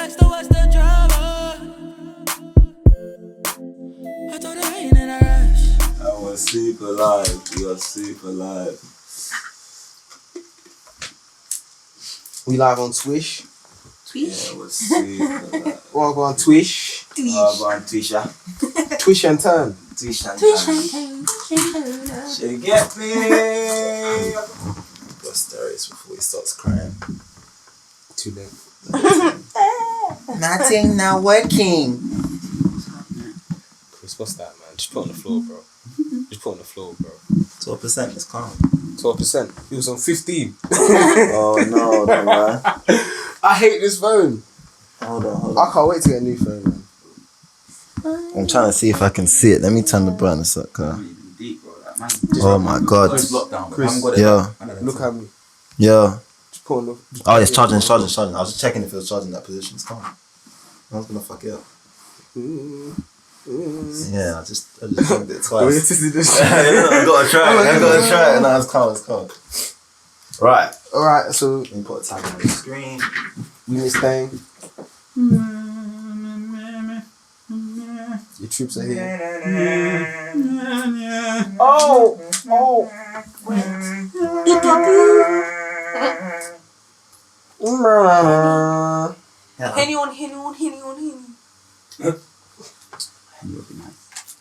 relaxed, so what's the drama? I thought I ain't in a rush. I was super live. We are super live. We live on Twish. Yeah, we're super live. We'll go on Twish. Go on Twisha. Twish and turn. Twish and turn. She get me. Bust the race before he starts crying. Too late. Nothing not working. Chris, what's that, man? Just put on the floor, bro. Just put on the floor, bro. 12% is calm. 12%. He was on 15. Oh no, don't lie. I hate this phone. Hold on. I can't wait to get a new phone, man. I'm trying to see if I can see it. Let me turn the brightness up, car. Oh my god. Chris, Yeah. Look at me. Yeah. Just put on the... Oh, it's charging. I was just checking if it was charging that position. It's calm. I was gonna fuck it up. Yeah, I just chugged it twice. I gotta try it. No, it's calm. Right. Alright, so... Let me put a tag on the screen. We miss thing. Your troops are here. Oh! Henny on. Henny would be nice.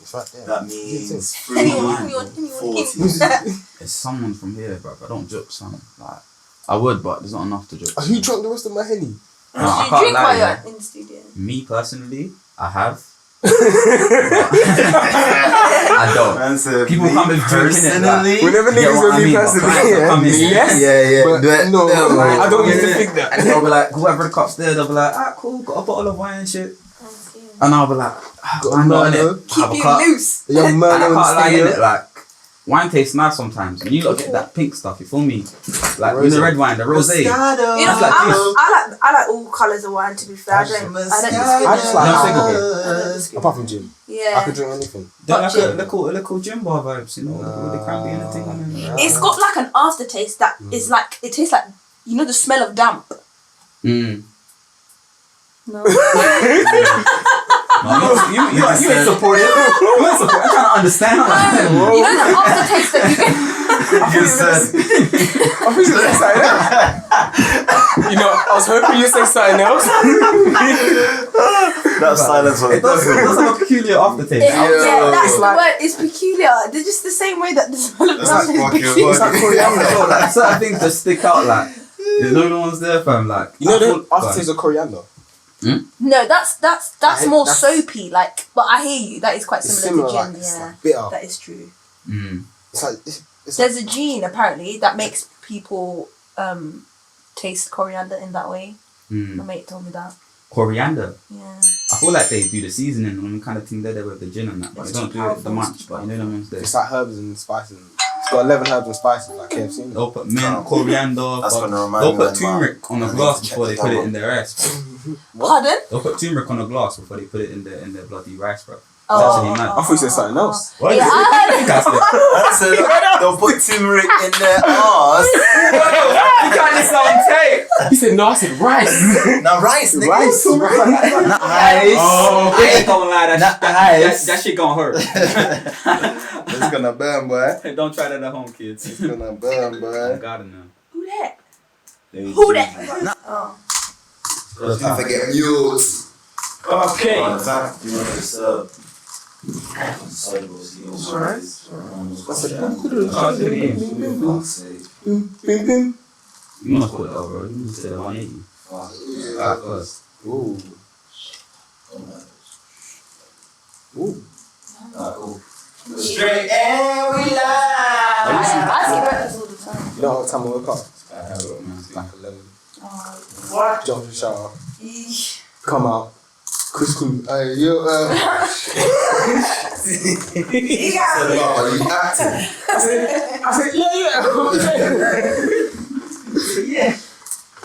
It's right there. That means Henny on. 40. It's someone from here, bro. I don't joke, son. Like, I would, but there's not enough to joke. Who drank the rest of my Henny? No, I You can't drink lie, while yeah. you're in the studio. Me personally, I have. I don't. People come and drinking it. Like, Whenever niggas with me personally, Yeah. But no, I don't need to think that. And they'll be like, whoever the cop's there, they'll be like, ah, cool, got a bottle of wine and shit. And I'll be like, I'm not in it. Keep you loose. Young And man I on can't lie in the it, like, wine tastes nice sometimes. And you lot get that pink stuff, you feel me? Like, with the red wine, the rosé. You know, like I like all colours of wine, to be fair. I don't I just like No, apart from gin. I Yeah. could drink anything. They're like a little gym bar vibes, you know, with the cranberry and the thing on them. It's got like an aftertaste that is like, it tastes like, you know, the smell of damp. No. You ain't supportive. You ain't supportive. I'm trying to understand. You know the aftertaste that you get? I think you said something else. You know, I was hoping you said something else. That silence was It does have a peculiar aftertaste. Yeah, that's it's the like- word. It's peculiar. They're just the same way that the smell of It's damp like is fucking peculiar. It's like coriander. So, like, certain things just stick out. Like, there's no one's there, fam. Like, You know I the thought- aftertaste of coriander? No, that's I- more that's- soapy. Like, but I hear you. That is quite It's similar similar, to gin. like, it's Yeah, like bitter. that is true. It's like, it's There's a gene apparently that makes people taste coriander in that way. My mate told me that. Coriander. Yeah. I feel like they do the seasoning and kind of thing there with the gin and that, but they don't do it the much. But you know them ones there. It's like herbs and spices. It's got 11 herbs and spices, like KFC. in it. They'll put mint, coriander. That's gonna remind They'll me put of turmeric on a I need glass to check before they that put it out. in their rice. Pardon? They'll put turmeric on a glass before they put it in their bloody rice, bro. Oh, actually mad. I thought you said something else. What? Yeah, I said, they'll put turmeric in their ass. You got this on tape. He said, no, I said rice. Now rice, nigga. Rice. Not ice. Oh, I ain't gonna lie, Ice. that shit gonna hurt. It's gonna burn, boy. Don't try that at home, kids. It's gonna burn, I boy. got it now. Who that? Who that? Oh. I forget mute. Okay. You know this Alright. What's it? Bim, bim. You must put it over. You must say the 180. First. Ooh. Ooh. Cool. Straight and we live. I see breakfast all the time. You know what time I woke up? I have it, man. Like 11. What? Jump in the shower. Eesh. Come out. Couscous. You, Are you acting? I said, yeah.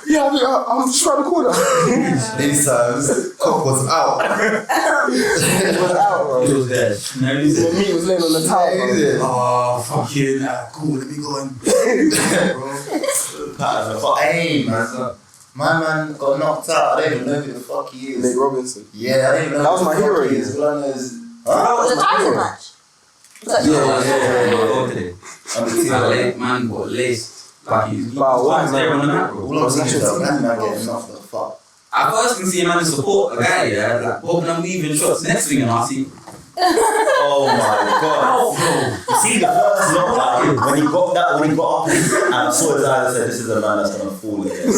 Yeah, I'm just trying to corner. These times, cock was out. It was out, bro. He was dead. No, he was The dead. meat was laying on the towel, bro. Oh, fuck you. Nah, cool, let me go in. Bro. Aim, man. My man got knocked out. I don't even know who the fuck he is. Nate Robinson. Yeah, I don't even know. That was who my the fuck hero. he is. All I know is. Was it a Tyson match? Yeah. On the team. Man got laced. Like he's Wow, there on the mat, bro. All I'm saying is that man getting knocked the fuck. I first can see a man support a guy, yeah, like bobbing and weaving shots. Next thing, I see. Oh my god. You see the first knockdown when he got up and I saw his eyes and said, this is a man that's gonna fall again.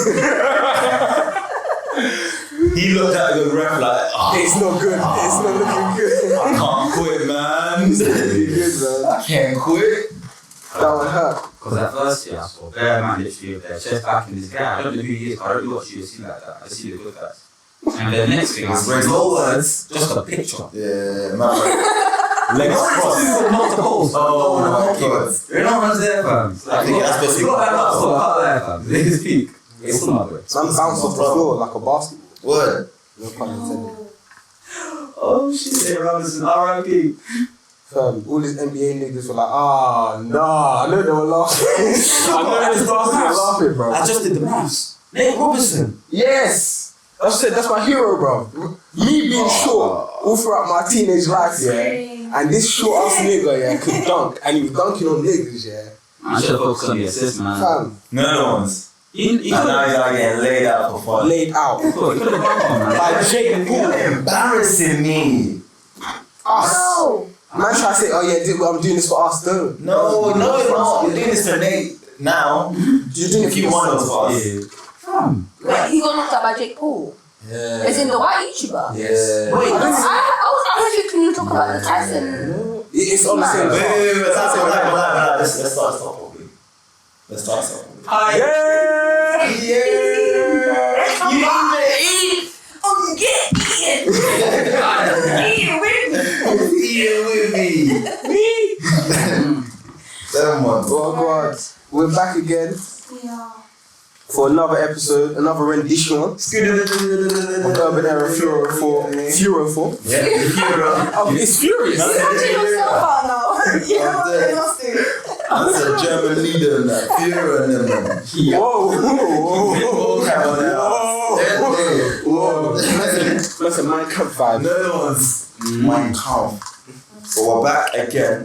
He looked at the ref like, It's not good. It's not looking good. I can't quit, man. I can't quit. That one hurt. Because at first, yeah, I saw bare man literally with their chest back in this guy. I don't know who he is, I don't watch UFC like that. I see the good guys. And the next thing, I see no words, just a picture. Yeah, man. Legs crossed. Not the post. Oh my god. You know what's there, fam? I think that's supposed to be. You got that last one out there, fam. They just peak. It's all my way. Man bounced off the floor like a basketball. Word. No pun intended. Oh shit, Robinson, R.I.P. All these NBA niggas were like, nah. I know they were laughing. I know this bastard was laughing, bro. I just did the maths. Nate Robinson. Yes. That's my hero, bro. Me being short all throughout my teenage life, yeah. And this short ass nigga, yeah, could dunk. And he was dunking on niggas, yeah. I should have focused on the assist, man. Fam, No one's. He And now he's like getting laid out for fun. laid out. could have bumped him, man. By Jake Paul. Embarrassing me. Us. Man try to say, oh yeah, I'm doing this for us, though. No, you're not. You're doing this for Nate now. You're doing it If you want us for us. Yeah. Wait, he got knocked out by Jake Paul. Yeah. As in the white YouTuber. Yeah. Wait, I was thinking you talk about the Tyson. It's on the same Wait, level. let's start properly. Let's start properly. hi. Here with me. 7 months. Oh God, we're back again for another episode, another rendition of Urban Era Furo 4. Yeah. Oh, it's furious. That's a German leader and that. Führer and them. Whoa. That's a Mein Kampf vibe. No one's Mein Kampf. But we're back again,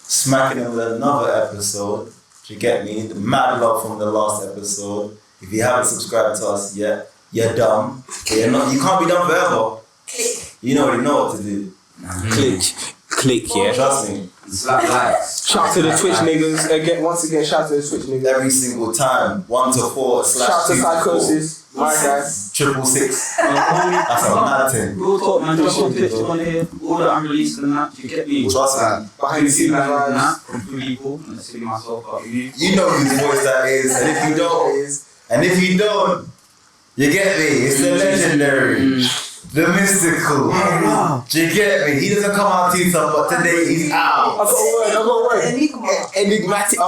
smacking it with another episode. You get me? The mad love from the last episode. If you haven't subscribed to us yet, you're dumb. You can't be dumb forever. You already know what to do. Click, yeah. Trust me. Slap likes. Shout to the Twitch niggas again. Once again, shout to the Twitch niggas. Every single time. 1 to 4 / Shout to 2 to 4. Psychosis, my guy. 666. That's a mad thing. Real talk, man. Just on Twitch, on here. All the unreleased and that. You get me. Trust me. Behind the scenes and vibes. that from three people. And it's myself, but you. You know whose voice that is, and if you don't, you get me. It's the legendary, the mystical. Do you get me? He doesn't come out too tough, but today he's out. I got a word. Enigmatic.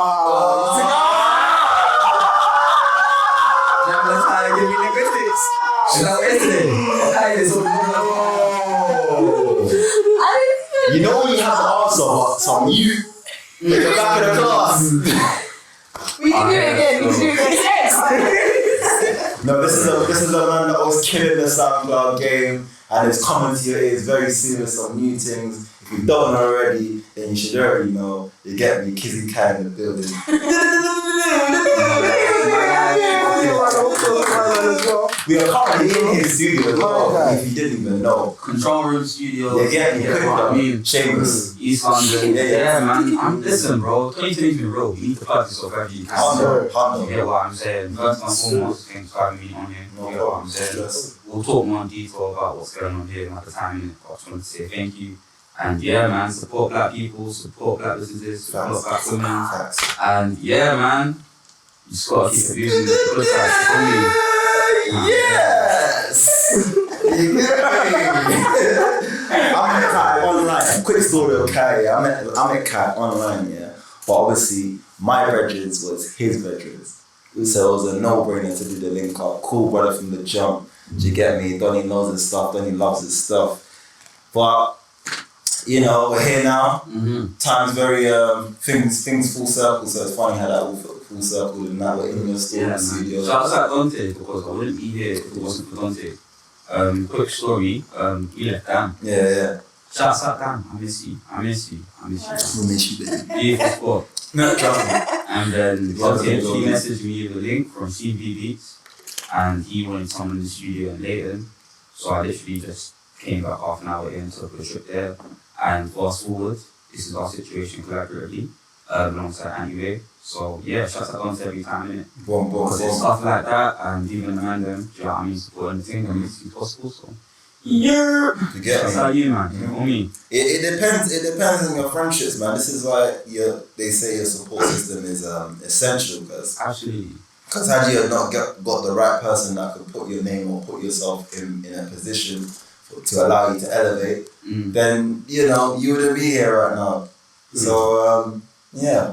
You know when you have an answer, but some you in the back of the class. We can do it again. No, this is a man that was killing the SoundCloud game and it's coming to your ears very serious on new things. If you don't know already, then you should already know. You get me, Kizzy Kai in the building. We are currently in his studio as well, if you didn't even know. Control room studio. You get me, I mean, Chambers. East London. Yeah, man. Listen, bro. 2020 been real. You need to practice yourself wherever you can. You get what I'm saying? First and foremost, things got me on here. You get what I'm saying? We'll talk more in detail about what's going on here at the time. I just want to say thank you. And yeah, man, support black people, support black businesses, support black women. And yeah, man, you just gotta keep abusing the good side. For me. Yes! You get me? I met Kai online. Quick story of Kai. I met Kai online, yeah. But obviously, my veterans was his veterans. So it was a no-brainer to do the link up. Cool brother from the jump. Do you get me? Donnie knows his stuff. Donnie loves his stuff. But you know, we're here now. Time's very things full circle. So it's funny how that all full full circle and now we're in your studio. Shouts out Dante because I wouldn't be here if it wasn't for Dante. Quick story, he left Dan. Yeah. Shouts out Dan, I miss you. We miss you, baby. Beautiful spot. No, trust me. And then Dante actually messaged me with a link from CB Beats and he wanted someone in the studio in Leighton. So I literally just came back half an hour in, took a trip there, and fast forward, this is our situation collaboratively, alongside Anyway. So yeah, shout out Dante every time, innit? Because it's stuff like that, and even the man them, do you know what I mean, supporting the thing, and it's possible, so. Yeah! You get That's me? how you, man, you know what I mean? It depends on your friendships, man. This is why they say your support system is essential, because Absolutely. had you not got the right person that could put your name or put yourself in a position to allow you to elevate, then you wouldn't be here right now. So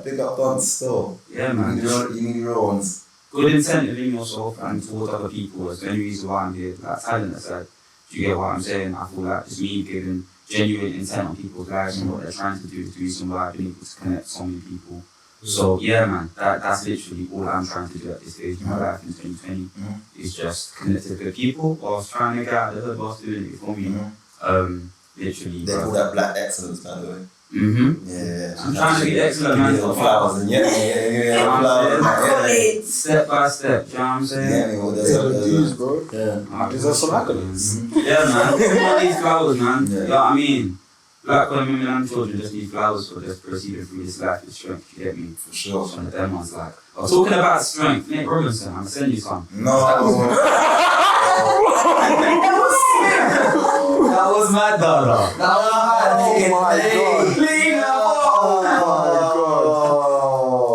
big up Buns still. Yeah, man. You need real ones. Good incentive in yourself and towards other people is the only reason why I'm here. Like talent aside, do you get what I'm saying? I feel like it's me giving genuine intent on people's lives and what they're trying to do is the reason why I've been able to connect so many people. So yeah, man, that's literally all I'm trying to do at this stage in my life in 2020 is just connect to good people whilst trying to get out of the hood whilst doing it for me. Literally. They call that black excellence, by the way. Yeah. I'm trying to be excellent, man. Flowers and flowers. Step by step, you know what I'm saying? Bro. Yeah. Is that some accolades? Yeah, man. Everyone needs flowers, man. Yeah. You know what I mean? Black women and children just need flowers for just proceeding through this life with strength, you get me? For sure. One of them ones like. I was talking about strength, Nate Robinson, I'm gonna send you some. No. That was my daughter.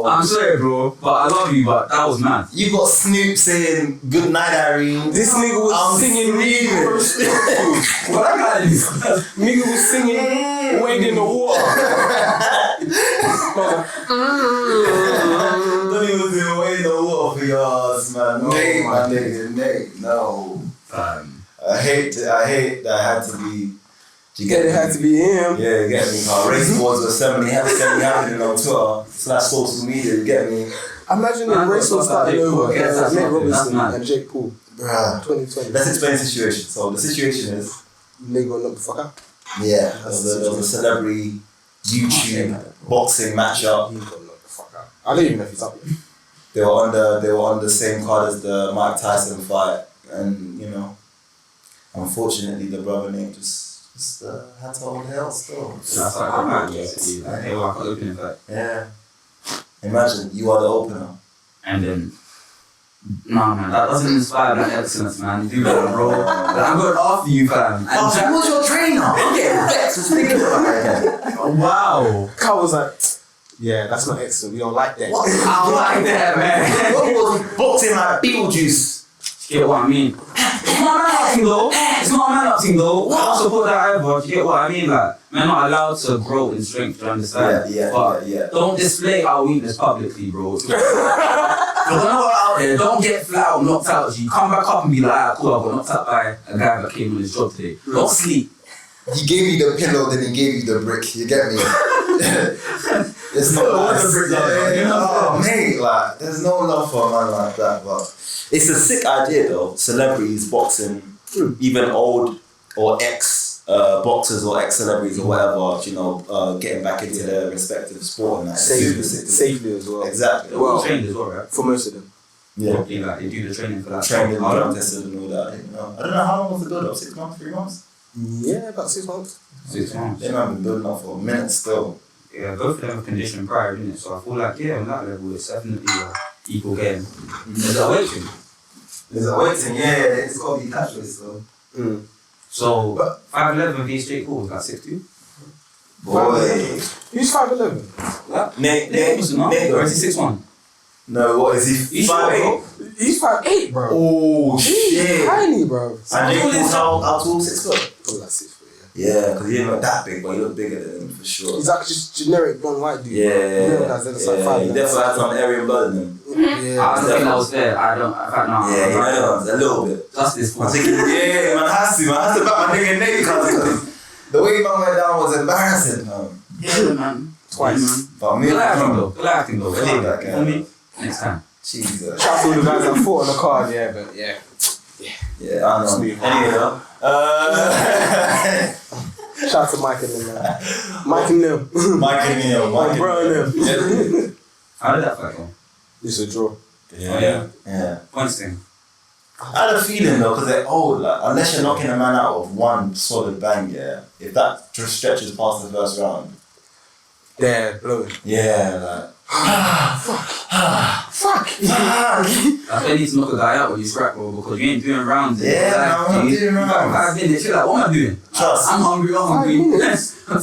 I'm sorry, bro, but I love you, but that was mad. You got Snoop saying good night, Irene. This nigga was singing What I gotta do? Nigga was singing Wade in the Water. Don't even do away the water for your ass, man. Nate, my nigga, Nate. No. I hate that I had to be. It had to be him. Yeah, you get me. Race wars were suddenly happening on Twitter / social media. You get me. Imagine the race was starting over. That's Nate Robinson mad. and Jake Paul. Bruh. 2020. Let's explain the situation. So the situation is, Nigga gonna knock the fuck out. yeah, there was a celebrity YouTube boxing matchup. He gonna knock the fuck out. I don't even know if he's up yet. They were on the same card as the Mike Tyson fight, and unfortunately the brother name just had to hold hell still. That's like a man, basically. Like, hey, well, I got opening fight. Yeah. Imagine you are the opener. And then, nah, man, that doesn't inspire that excellence, man. Do that, bro. Like, I'm going after you, fam. And Jack, who's your trainer? I'm getting vexed just thinking about it. wow. Carl was like, yeah, that's not excellent. We don't like that. What? I like that, man. What was boxing like Beetlejuice? You get what I mean? It's not a man-up thing though. It's not a man-up thing though. I don't support that either. Do you get what I mean? Like, men are allowed to grow in strength, do you understand? Yeah. Don't display our weakness publicly, bro. If you're out there, don't get flat out, knocked out. You come back up and be like, ah, cool, I got knocked out by a guy that came on his job today. Don't sleep. He gave you the pillow, then he gave you the brick. You get me? It's not nice. Mate, like, there's no love for a man like that, but it's a sick idea though. Celebrities boxing, even old or ex boxers or ex celebrities or whatever, getting back into their respective sport and that. Safely as well. Exactly. They're well trained as well, right? For most of them. Yeah. Probably, like, they do the training for that. Training, drug tested and all that. I don't know how long was the build up? 6 months, 3 months? Yeah, about 6 months. 6 months. They might have been building up for a minute still. Yeah, both of them are conditioned prior, isn't it? So I feel like, yeah, on that level, it's definitely an equal game. There's a waiting. There's a waiting, yeah, it's got to be cashless though. So, 5'11" v Jake Paul, like 6'2". Boy. Who's 5'11"? Nate, or is he 6'1"? No, what is he? He's 5'8". He's 5'8", bro. Oh, He's shit. tiny, bro. And Jake Paul's how tall? 6 foot? Probably like 6 foot, Yeah, because he ain't not that big, but he look bigger than him for sure. He's like just generic blonde white dude. Yeah, You know, guys, that's like he 5'11". definitely had some Aryan blood in him. Yeah. I don't think I was there. I can't know. Yeah, he knows, a little bit. Justice for I'm thinking, yeah, man has to back my nigga Nate because the way man went down was embarrassing, man. Yeah, man. Twice. Yeah, man. But me, Good acting though. I love that guy. For me, Next time. Jesus. Shout out to all the guys that fought on the card, yeah, but yeah. Yeah, I know. Anyway, though. Shout out to Mike and them, man. Mike and them. Mike and Neil. Mike and Bro and them. How did that fight go? It's a draw. Yeah. Points thing. I had a feeling though, because they're old, like, unless you're knocking a man out of one solid bang, if that just stretches past the first round, They're blowing. fuck. I think you need to knock a guy out when you scrap, bro, because you ain't doing rounds. Yeah, I'm not doing rounds. 5 minutes, you're like, what am I doing? Trust. I'm hungry. I'm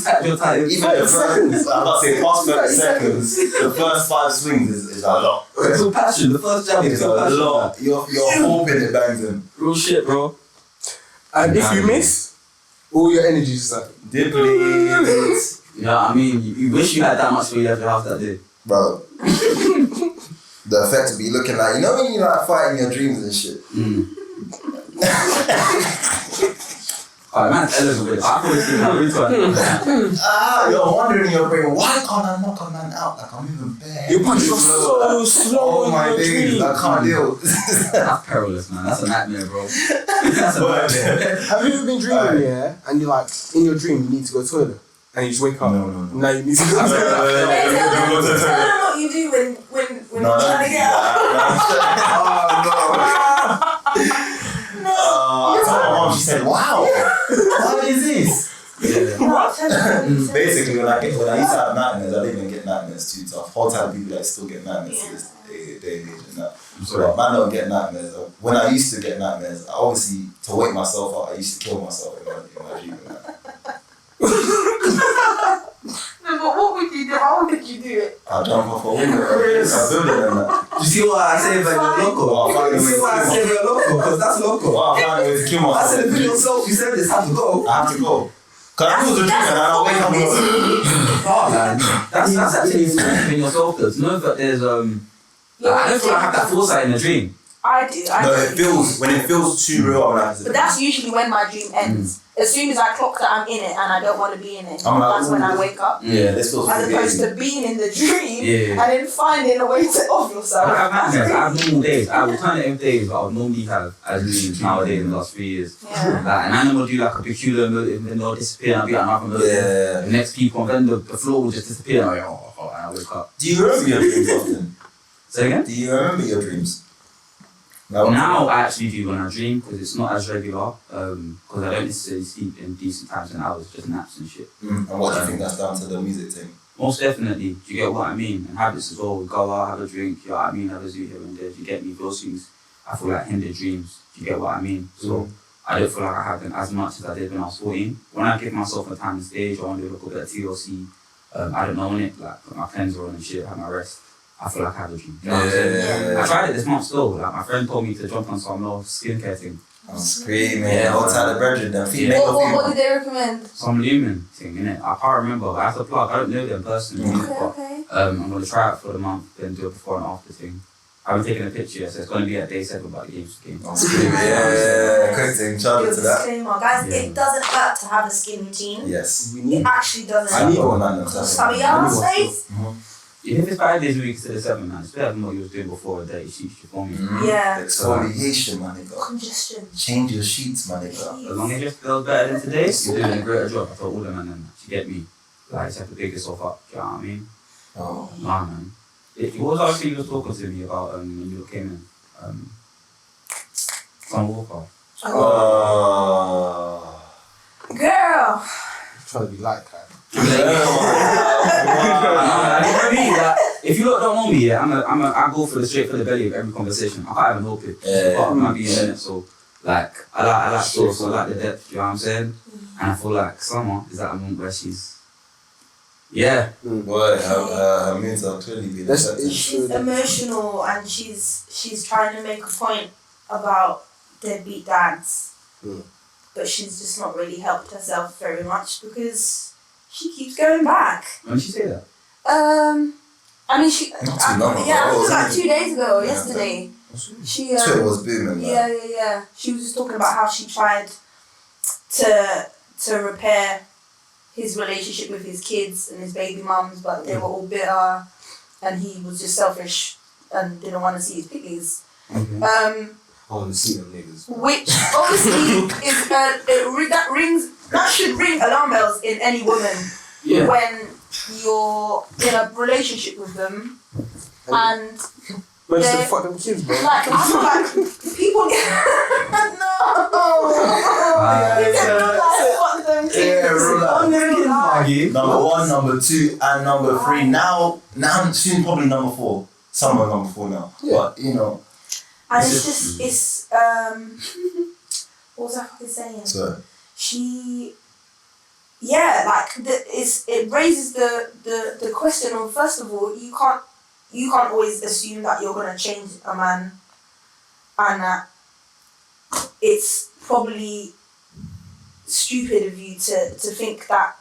tired, you're tired. Even the first, I'm about to say past 30 seconds, the first 5 swings is a lot. It's all passion. The first jab It's is a all passion. lot. You're hoping it bangs him. Real shit, bro. And if you miss, all your energy is like, Diddly. You know what I mean? You wish you had that much for you left your house that day. Bro. The effect would be looking like, you know when you like fighting your dreams and shit? Alright, man's eligible. I thought it's been really fun. You're wondering in your brain, why can't I knock a man out? Like I'm even bare. your punch was so slow. Oh my in your days, dream. I can't deal. That's perilous, man. That's a nightmare, bro. That's a nightmare. Have you ever been dreaming, and you're like, in your dream, you need to go to the toilet? And you just wake up. No. Now you need to go to the toilet. Tell them what you do when you're trying to get out. I told my mom, she said, wow, what is this? Basically, when I used to have nightmares, I didn't even get nightmares too tough. Whole time people that still get nightmares to this day and age and that. But man don't get nightmares. When I used to get nightmares, I obviously, to wake myself up, I used to kill myself in my dream. No, but what would you do? How would you do it? I'll jump off a window. I'll build it and that. You see what I say about your loco? You see what I say about your loco? Because that's loco. Well, I found a way to kill myself. I said the video itself, you said this, have to go. I have to go. Because I was a dream and I'll wake up and go. That's actually strengthening yourself though. To know that there's I don't feel like I have that foresight in a dream. I do. No, when it feels too real, I'm like, But that's usually when my dream ends. As soon as I clock that I'm in it and I don't want to be in it, I'm like, that's when I wake up. yeah, this feels As opposed forgiving. to being in the dream Yeah. and then finding a way to off I yourself. have nightmares. I have normal days. I have alternative days that I would normally have as dreams nowadays in the last 3 years. Yeah. Like an animal do like a peculiar motive and then they'll disappear and I'll be like another motive. Yeah. The next people and then the floor will just disappear and I'll be like, oh, and I wake up. Do you remember your dreams often? Say again? Do you remember your dreams? Now I actually do when I dream because it's not as regular because I don't necessarily sleep in decent times and hours, just naps and shit. And what do you think that's down to the music thing? Most definitely, do you get what I mean? And habits as well, we go out, have a drink, you know what I mean, have a zoo here and there, do you get me? Those things I feel like hinder dreams, do you get what I mean? So I don't feel like I have them as much as I did when I was 14. When I give myself a time and stage, I want to do a little bit of TLC, I don't know on it, like put my cleanser on and shit, have my rest. I feel like I have a dream. You know what I'm saying? I tried it this month still. Like my friend told me to jump on some little skincare thing. I'm screaming. Yeah, All time the brethren, them feet. What did they recommend? Some lumen thing, innit? I can't remember, but I have to plug. I don't know them personally. But, Okay. I'm going to try it for the month, then do a before and after thing. I haven't taken a picture yet, so it's going to be at day 7, but the game's game. I'm screaming. Yeah. Quick thing. Shout out to that. Disclaimer, guys, Yeah. it doesn't hurt to have a skin routine. Yes. It actually doesn't. I need one, man. Some of y'all's face. Even if it's 5 days a week to the 7, man, it's better than what you was doing before a day. Sheets, you feel me? Yeah. Exfoliation, my nigga. Congestion. Change your sheets, my nigga. As long as you feel better than today, you're doing a greater job. I told all the man them, you get me? Like, you have to pick yourself up, do you know what I mean? Oh. Nah, man. What was the other thing you was talking to me about when you came in? Some Walker. Girl. Trying to be like that. You know what I mean? Like, if you lot don't know me, yeah, I go for the straight for the belly of every conversation. I can't even help it. Yeah. Part of my being in it, so like I like sauce, so I like the depth. You know what I'm saying? And I feel like Summer is at a moment where she's, yeah. Boy, her moods are clearly being affected. She's emotional and she's trying to make a point about deadbeat dads. But she's just not really helped herself very much because she keeps going back. When did she say that? I mean, she. Not too long ago. Yeah, I think it was like 2 days ago or yesterday. She. Twitter was booming. Yeah. She was just talking about how she tried to repair his relationship with his kids and his baby mums, but they were all bitter, and he was just selfish and didn't want to see his pickies. I want to see them niggas. Which obviously is that should ring alarm bells in any woman when you're in a relationship with them and Man, just fuck them kids, bro. like I feel like people get fuck them kids. Number 1, number 2, and number 3. Now soon probably number 4. Somewhere number 4 now. Yeah. But you know. And it's what was I fucking saying? So. It raises the question of, first of all, you can't always assume that you're gonna change a man, and that it's probably stupid of you to think that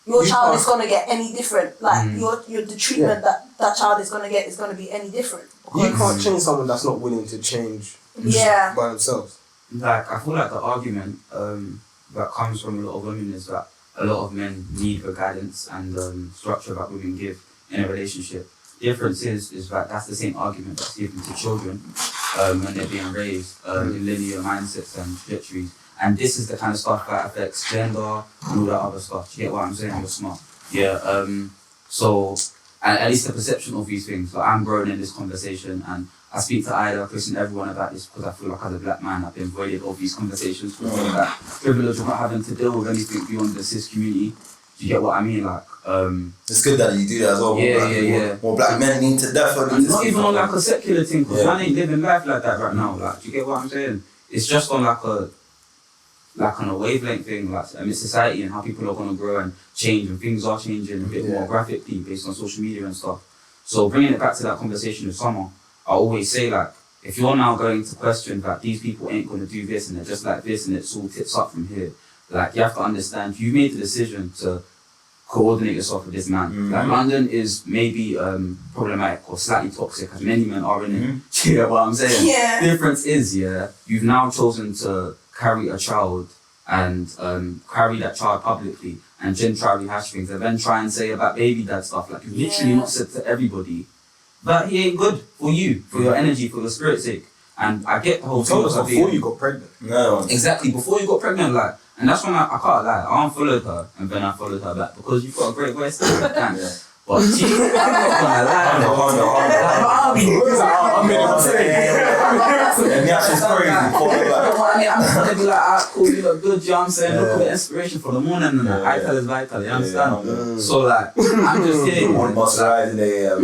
your child is gonna get any different. Like the treatment that child is gonna get is gonna be any different. You can't change someone that's not willing to change by themselves. Like, I feel like the argument that comes from a lot of women is that a lot of men need the guidance and structure that women give in a relationship. The difference is that that's the same argument that's given to children when they're being raised in linear mindsets and trajectories. And this is the kind of stuff that affects gender and all that other stuff. Do you get what I'm saying? You're smart. Yeah. So, at least the perception of these things. Like, I'm growing in this conversation, and I speak to Ida, Chris, and everyone about this because I feel like as a black man, I've been voided of these conversations because of that privilege of not having to deal with anything beyond the cis community. Do you get what I mean? Like, it's good that you do that as well. More black men need to definitely. And not even on like a secular thing, because man ain't living life like that right now. Like, do you get what I'm saying? It's just on like on a wavelength thing, like amidst society and how people are gonna grow and change, and things are changing a bit more graphically based on social media and stuff. So bringing it back to that conversation with Summer, I always say, like, if you're now going to question that these people ain't gonna do this and they're just like this and it's all tips up from here, like, you have to understand you made the decision to coordinate yourself with this man. Like, London is maybe problematic or slightly toxic, as many men are in it. Do you get what I'm saying? Yeah. The difference is, you've now chosen to carry a child and carry that child publicly and gentrally hash things and then try and say about baby dad stuff. Like, you've literally not said to everybody that he ain't good for you, for your energy, for your spirit's sake. And I get the whole thing. Told us before you got pregnant. No. Exactly, before you got pregnant, like, and that's when I can't lie, I unfollowed her and then I followed her back because you've got a great voice. But she, I'm not gonna lie. I'm just gonna be like, alright, cool, you look good, you know what I'm saying? Look at the inspiration for the morning and that. Vital is vital, you understand? So, like, I'm just here. Must rise in AM.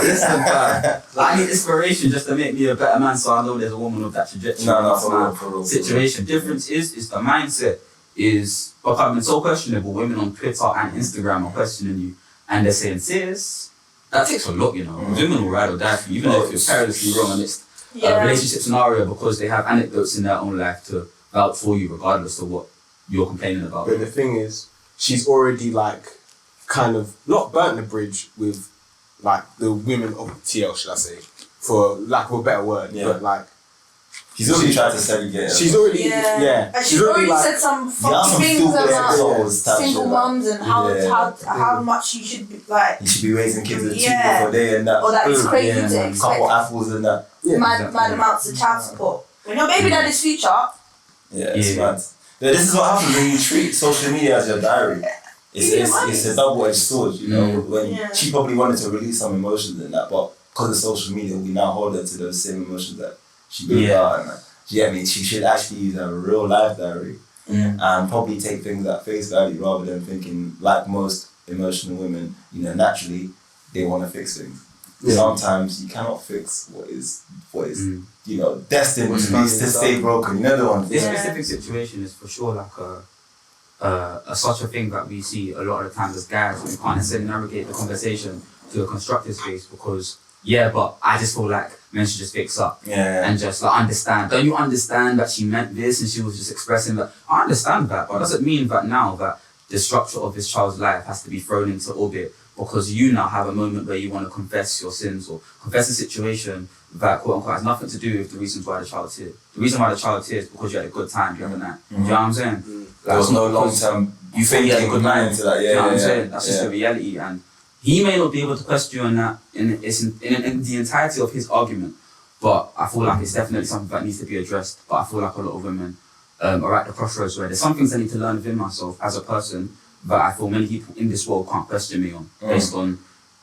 Listen, like, I need inspiration just to make me a better man, so I know there's a woman of that trajectory. For real. Situation. Difference is the mindset is becoming so questionable. Women on Twitter and Instagram are questioning you, and they're saying, sis, that takes a lot, you know. Women will ride or die for you, even if you're perilously wrong amidst a relationship scenario, because they have anecdotes in their own life to vouch for you, regardless of what you're complaining about. But the thing is, she's already like kind of not burnt the bridge with like the women of TL, should I say, for lack of a better word. But like, she's already tried to segregate. She's already And she's already like, said some fucking things about single mums and how much you should be like. You should be raising kids with 2 before day and that. Or that it's crazy to expect couple apples and that. Mad amounts of child support. When your baby daddy's future. It's mad. This is what happens when you treat social media as your diary. It's a double-edged sword, you know. When she probably wanted to release some emotions in that, but because of social media, we now hold her to those same emotions that she built out. And she should actually use a real life diary and probably take things at face value rather than thinking, like most emotional women, you know, naturally they want to fix things. Sometimes you cannot fix what is you know, destined to stay broken. You know the one. This specific situation is for sure like such a thing that we see a lot of the times as guys. We can't necessarily navigate the conversation to a constructive space because but I just feel like men should just fix up and just like understand. Don't you understand that she meant this and she was just expressing that? I understand that, but it doesn't mean that now that the structure of this child's life has to be thrown into orbit because you now have a moment where you want to confess your sins or confess a situation that quote unquote has nothing to do with the reasons why the child's here. The reason why the child's here is because you had a good time the other night. Do you know what I'm saying? Like, there was no long term. You think you had a good night into that, you know what I'm saying? That's just the reality. And he may not be able to question you on that in the entirety of his argument, but I feel like it's definitely something that needs to be addressed. But I feel like a lot of women are at the crossroads where there's some things I need to learn within myself as a person that I feel many people in this world can't question me on based on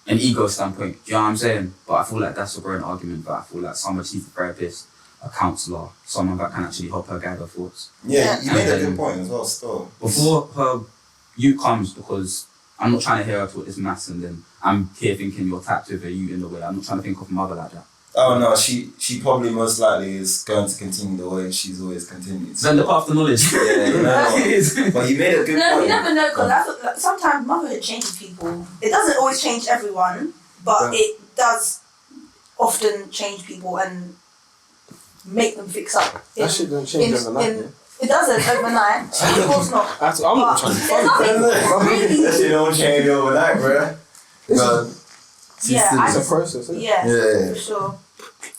an ego standpoint. Do you know what I'm saying? But I feel like that's a growing argument, but I feel like someone needs a therapist, a counsellor, someone that can actually help her guide her thoughts. Yeah, you made a good point as well, still. Before her you comes, because I'm not trying to hear her talk this maths and then I'm here thinking you're tapped with a you in the way. I'm not trying to think of mother like that. Oh no, she probably most likely is going to continue the way she's always continued. Then the path to knowledge. Yeah, you know. But you made a good No, point. you never know, because sometimes motherhood changes people. It doesn't always change everyone, but it does often change people and make them fix up. That shit don't change overnight. It doesn't overnight. Of course not. I'm not trying to There's nothing really. That shit don't change overnight, bruh. Yeah, It's a process, isn't it? yeah, for sure.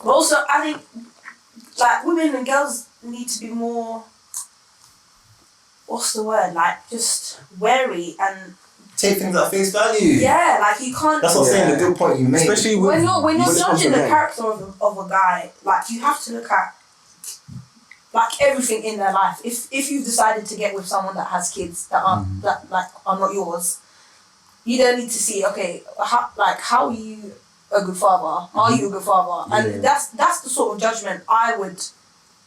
But also, I think like women and girls need to be more. What's the word? Like just wary and. Take things at face value. Yeah, like you can't. That's what I'm saying. The good point you made. Especially when you're when it comes judging to the men. character of a guy, like you have to look at like everything in their life. If you've decided to get with someone that has kids that aren't that like are not yours, you don't need to see how are you a good father? Are you a good father? And that's the sort of judgment I would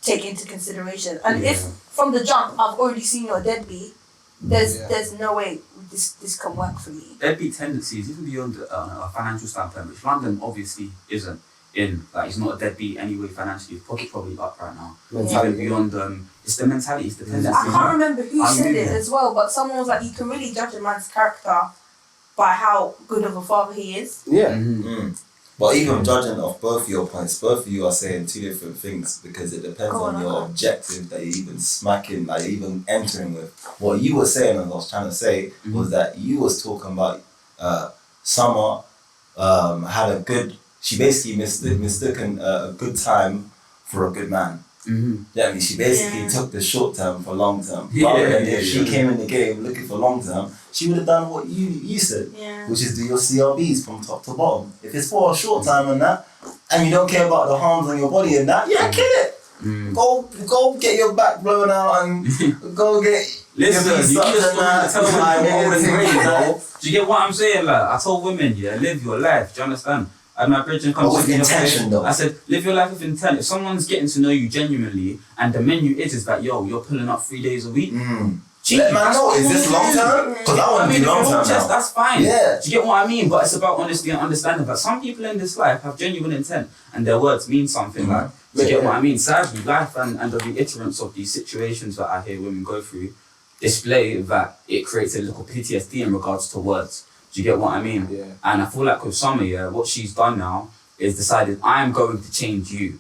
take into consideration. And if from the jump I've already seen you're a deadbeat, there's no way this can work for me. Deadbeat tendencies, even beyond a financial standpoint, which London obviously isn't in. Like, he's not a deadbeat anyway financially. His pocket's probably up right now. Even beyond, it's the mentality, it's the tendency. I can't remember who said it moving. as well, but someone was like, you can really judge a man's character by how good of a father he is. Yeah. But even judging off both your points, both of you are saying two different things because it depends on your objective that you're even smacking, like even entering with. What you were saying, and I was trying to say, was that you was talking about Summer had a good, she basically mistaken a good time for a good man. Yeah, I mean, she basically took the short term for long term. If she came in the game looking for long term, she would have done what you said, which is do your CRBs from top to bottom. If it's for a short time and that, and you don't care about the harms on your body and that, kill it. Go get your back blown out and go get. Listen, you just tell me I'm old and grey, bro. Do you get what I'm saying? Like, I told women, live your life. Do you understand? And my bridging comes with intention, though. I said, live your life with intent. If someone's getting to know you genuinely, and the menu is that you're pulling up 3 days a week. Let man know, is this long term? Because I want to be long term now. That's fine. Yeah. Do you get what I mean? But it's about honesty and understanding. But some people in this life have genuine intent, and their words mean something. Like, do you get what I mean? Sadly, life and the reiterance of these situations that I hear women go through display that it creates a little PTSD in regards to words. Do you get what I mean? Yeah. And I feel like with Summer, what she's done now is decided, I am going to change you,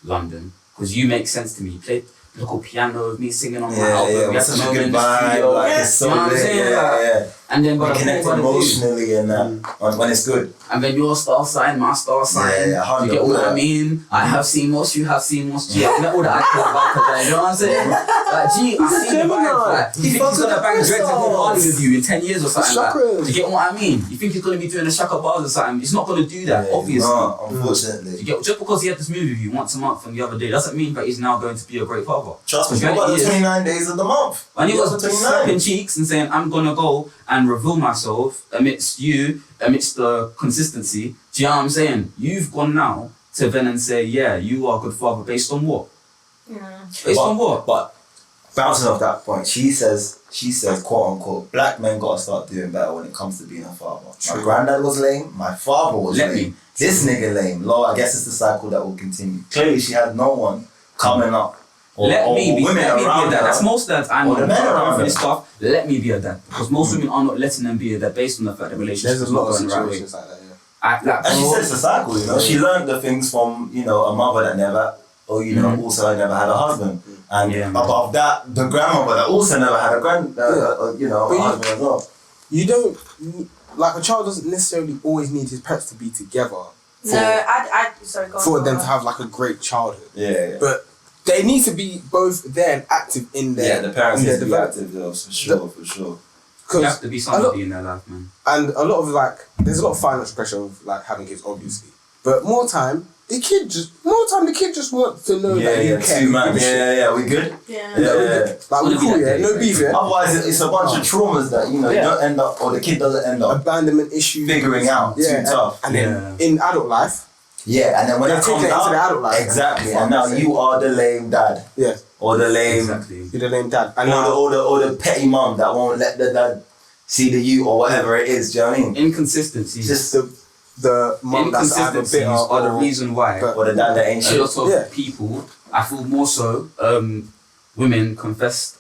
London, because you make sense to me. You played little piano with me singing on my album. We had such to a good in the vibe, studio. like it's so You know what I'm lit, saying? And then we connect emotionally and when it's good. And then your star sign, my star sign. Do you get what I mean? I have seen most, you have seen most. Gee, I've met all that I about today. You know what I'm saying? Like, gee, I see the vibe. Like, you think he's gonna bang dreads and go party with you in 10 years or something? Like, do you get what I mean? You think he's gonna be doing a shaka bars or something? He's not gonna do that, obviously. No, unfortunately. You get, just because he had this movie with you once a month and the other day doesn't mean that he's now going to be a great father. Trust me, what about the 29 days of the month? And he was slapping cheeks and saying, I'm gonna go and reveal myself amidst the consistency. Do you know what I'm saying? You've gone now to then and say, you are a good father based on what? Based on what? But bouncing off that point, she says, quote unquote, black men gotta start doing better when it comes to being a father. My granddad was lame, my father was lame. This nigga lame. Lord, I guess it's the cycle that will continue. Clearly she had no one coming up. Let me be a dad. her. That's most dads I know. Or the men around for this her. stuff. Let me be a dad. Because most women are not letting them be a dad based on the fact that relationships There's a lot of situations like that, And she said it's a cycle, you know. She learned the things from, a mother that never, or also never had a husband. And above that, the grandmother that also never had a husband as well. You don't, like a child doesn't necessarily always need his parents to be together. For them to have like a great childhood. Yeah. But they need to be both there and active in their the parents need to be development. active though, for sure. You have to be somebody in their life, man. And a lot of there's a lot of financial pressure of having kids, obviously. But more time the kid just wants to know that you care. Too, man. Yeah, we good? Yeah. Like we cool, no beef, yeah. Otherwise, it's a bunch of traumas that you don't end up, or the kid doesn't end up abandonment issues, figuring out. Too tough. And then in adult life. Yeah, and then when they it take comes it into the out, adult life. exactly, and now you are the lame dad. Yeah. Or the lame. Exactly. You're the lame dad. And or the petty mum that won't let the dad see the you or whatever it is. Do you know what I mean? Inconsistencies. Just the mum that's either bitter are the reason why. Or the dad that ain't shit. A lot of people, I feel more so, women confess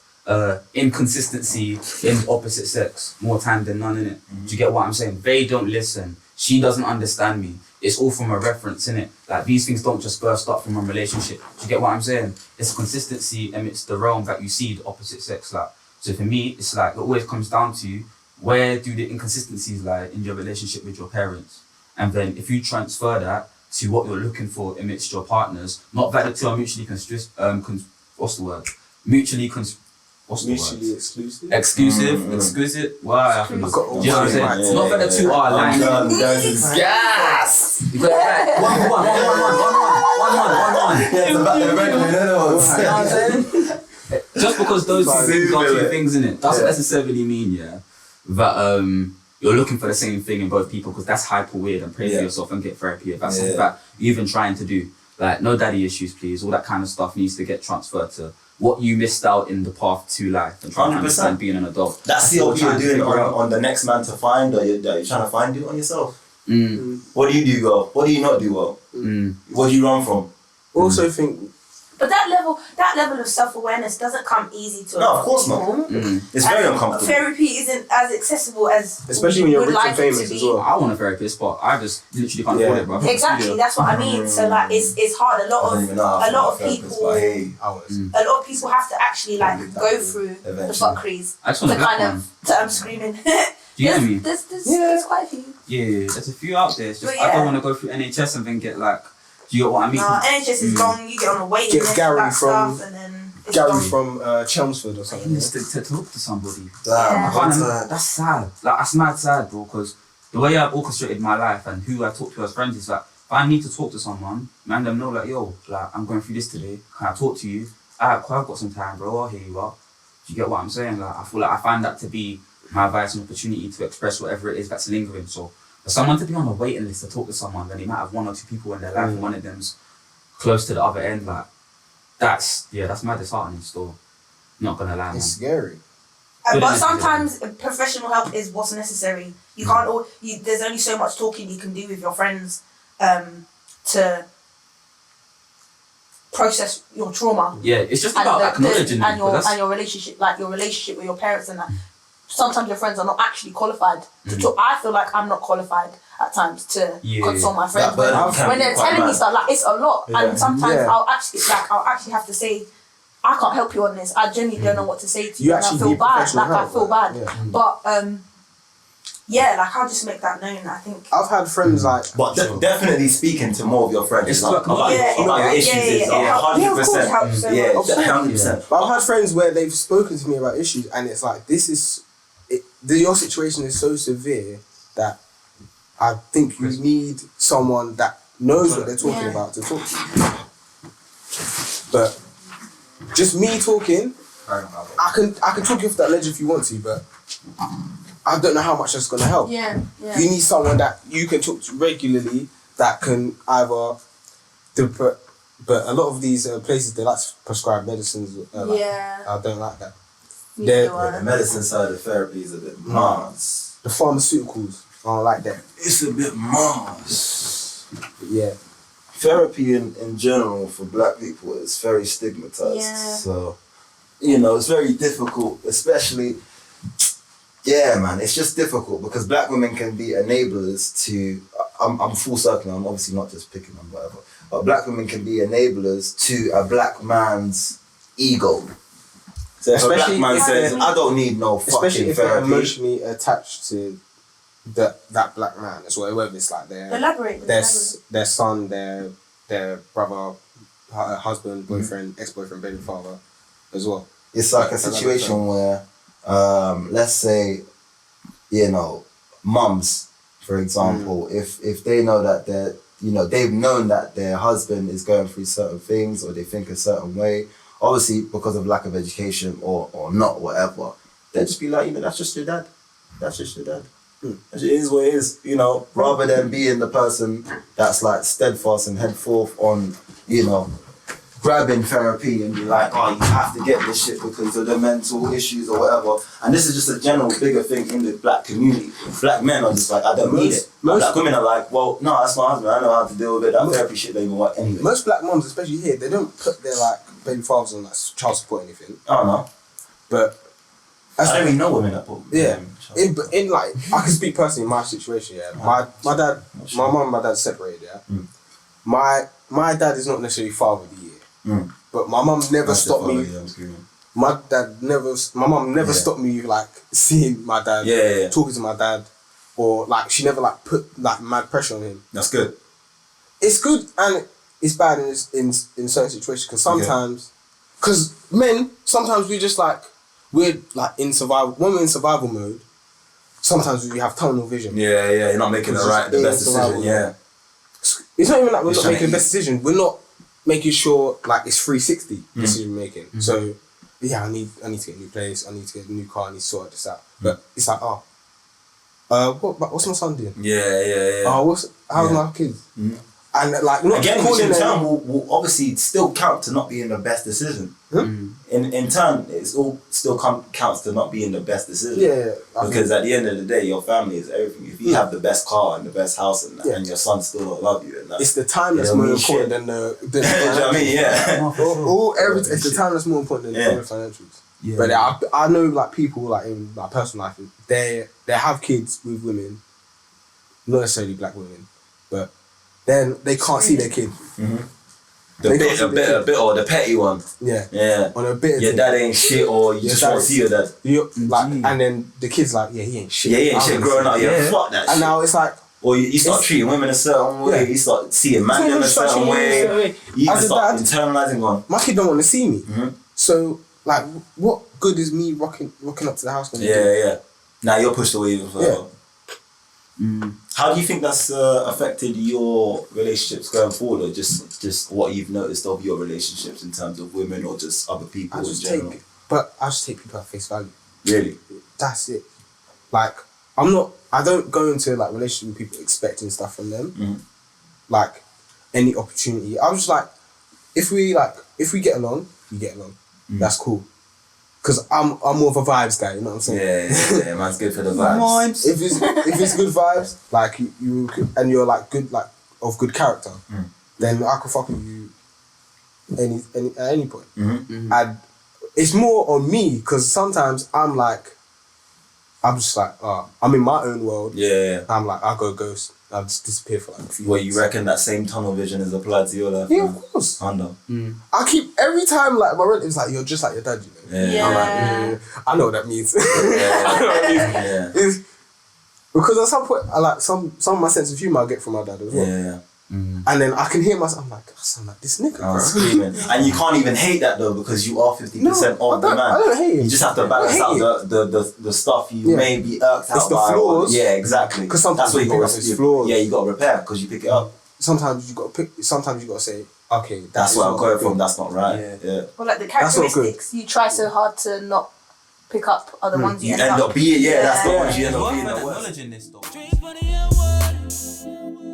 inconsistency in the opposite sex more time than none, innit? Do you get what I'm saying? They don't listen. She doesn't understand me. It's all from a reference, innit? Like, these things don't just burst up from a relationship. Do you get what I'm saying? It's consistency amidst the realm that you see the opposite sex like. So for me, it's like, it always comes down to where do the inconsistencies lie in your relationship with your parents? And then if you transfer that to what you're looking for amidst your partners, not that the two are mutually exclusive. Exclusive. Wow. Do you know what I'm saying? Not that the two are aligned. Yes. You got it right. One. You know what I'm saying? Just because those two things are two things, innit? Doesn't necessarily mean that you're looking for the same thing in both people, because that's hyper weird, and pray for yourself and get therapy if that's something that you're even trying to do. Like, no daddy issues, please. All that kind of stuff needs to get transferred to what you missed out in the path to life and trying to understand being an adult. That's the what you're doing on the next man to find, or you're trying to find it on yourself. What do you do well? What do you not do well? What do you run from? Also think. But that level of self-awareness doesn't come easy to No, of course not. It's very uncomfortable. Therapy isn't as accessible as especially when you're rich and famous as well. I want a therapist, but I just literally can't afford it, bro. Exactly, that's what I mean. So like, it's hard. A lot of people have to actually like go through the fuckeries to kind of. I'm screaming. Do you get me? There's quite a few. Yeah, there's a few out there. It's just I don't want to go through NHS and then get like. Do you get what I mean? NHS is long. You get on a waiting list for that stuff, and then from Chelmsford or something. To talk to somebody. That's sad. Like, that's mad sad, bro. Because the way I've orchestrated my life and who I talk to as friends is like, if I need to talk to someone, man, them know like, yo, like, I'm going through this today. Can I talk to you? Alright, cool, I've got some time, bro. I'll hear you out. Do you get what I'm saying? Like, I feel like I find that to be my advice and opportunity to express whatever it is that's lingering. So for someone to be on a waiting list to talk to someone, then they might have one or two people in their life and one of them's close to the other end. Like, that's mad disheartening still. Not gonna lie, man. It's scary. But sometimes professional help is what's necessary. You can't. There's only so much talking you can do with your friends to process your trauma. Yeah, it's just about acknowledging and your relationship, like your relationship with your parents and that. Sometimes your friends are not actually qualified to talk. I feel like I'm not qualified at times to console my friends when they're telling me stuff. Like, it's a lot, and sometimes I'll actually have to say, I can't help you on this. I genuinely don't know what to say to you, and I feel bad. Like, I feel bad, but like, I'll just make that known. I think I've had friends like, but definitely speaking to more of your friends it's about your issues is 100%. Yeah, 100%. But I've had friends where they've spoken to me about issues, and it's like, your situation is so severe that I think you need someone that knows what they're talking about to talk to you. But just me talking, I can talk you off that ledge if you want to, but I don't know how much that's gonna help. Yeah. You need someone that you can talk to regularly that can either but a lot of these places, they like to prescribe medicines. I don't like that. The medicine side of therapy is a bit mars. The pharmaceuticals, I don't like that. It's a bit mars. Yeah. Therapy in general for black people is very stigmatized. Yeah. So, it's very difficult, especially, it's just difficult because black women can be enablers to, I'm full circle, I'm obviously not just picking on whatever, but black women can be enablers to a black man's ego. So if a black man says, I don't need no fucking therapy. Especially if they're emotionally attached to that black man as well, whether it's like their son, their brother, husband, boyfriend, ex-boyfriend, baby father as well. It's like a situation where, let's say you know, mums, for example, if they know that they're, you know, they've known that their husband is going through certain things or they think a certain way, obviously because of lack of education or not, whatever, they'll just be like, you know, that's just your dad. That's just your dad. It is what it is, you know, rather than being the person that's like steadfast and head forth on, you know, grabbing therapy and be like, oh, you have to get this shit because of the mental issues or whatever. And this is just a general bigger thing in the black community. Black men are just like, I don't need it. Black women are like, well, no, that's my husband. I know how to deal with it. That therapy shit don't even work anyway. Most black moms, especially here, they don't put their like baby fathers on like child support or anything. I don't know. But I don't even know women that put in like, I can speak personally in my situation, yeah. My mum and my dad separated, yeah. My dad is not necessarily father of the year. But my mum never stopped me. My mum never stopped me like seeing my dad, talking to my dad, or like she never like put like mad pressure on him. That's good. It's good and it's bad in certain situations because sometimes, because men sometimes we're like in survival. When we're in survival mode, sometimes we have tunnel vision. Yeah, you're not making the best decision. Yeah, it's not even like we're not making the best decision. We're not making sure like it's 360 decision making. So yeah, I need to get a new place. I need to get a new car. I need to sort this out. But it's like, what's my son doing? Yeah. How's my kids? And like, not again, calling which in them. turn will obviously still count to not being the best decision. In turn, it's all still counts to not being the best decision. Because at the end of the day, your family is everything. If you have the best car and the best house and that, and your son still don't love you, and that, it's the time that's more important than the. You know what I mean? Yeah. It's the time that's more important than the financials. Yeah. But I know like people like in my personal life, they have kids with women, not necessarily black women, but then they can't see their kid. The bit or the petty one. Yeah. On a bit. Your dad ain't shit, or you just want to see your dad. And then the kid's like, yeah, he ain't shit. Yeah, he ain't shit growing up. Yeah, fuck that shit. And now it's like, or you start treating women a certain way. You start seeing man in a certain way. You can start internalizing on. My kid don't want to see me. So like, what good is me rocking up to the house? Yeah. Now you're pushed away even further. How do you think that's affected your relationships going forward, or just what you've noticed of your relationships in terms of women or just other people in general? I just take people at face value. Really? That's it. Like, I don't go into like relationships with people expecting stuff from them. Like, any opportunity. I'm just like, if we get along, we get along. That's cool. Because I'm more of a vibes guy, you know what I'm saying? Yeah, man's good for the vibes. If it's good vibes, like you and you're like good, like of good character, then I can fuck with you at any point. And it's more on me because sometimes I'm just like, I'm in my own world. Yeah. I'm like, I'll go ghost. I'll just disappear for like a few weeks. You reckon that same tunnel vision is applied to your life? Yeah, of course. I know. I keep, every time like my relatives like, you're just like your dad, you know? Yeah. I'm like, I know what that means. I know what that means. It's, because at some point, I like some of my sense of humour I get from my dad as well. Yeah. And then I can hear myself, I'm like, I sound like this nigga, bro. Screaming. And you can't even hate that though, because you are 50% of the man. I don't hate him. You just have to balance out the stuff you may be irked out it's the by. flaws. Yeah, exactly. Because sometimes that's what you pick up. his flaws. Yeah, you got to repair because you pick it up. Sometimes you got to say, okay, that's where I'm going from. That's not right. Yeah. Well, like the characteristics you try so hard to not pick up are the ones you end up being. Yeah, that's the ones you end up being. Drink money and water.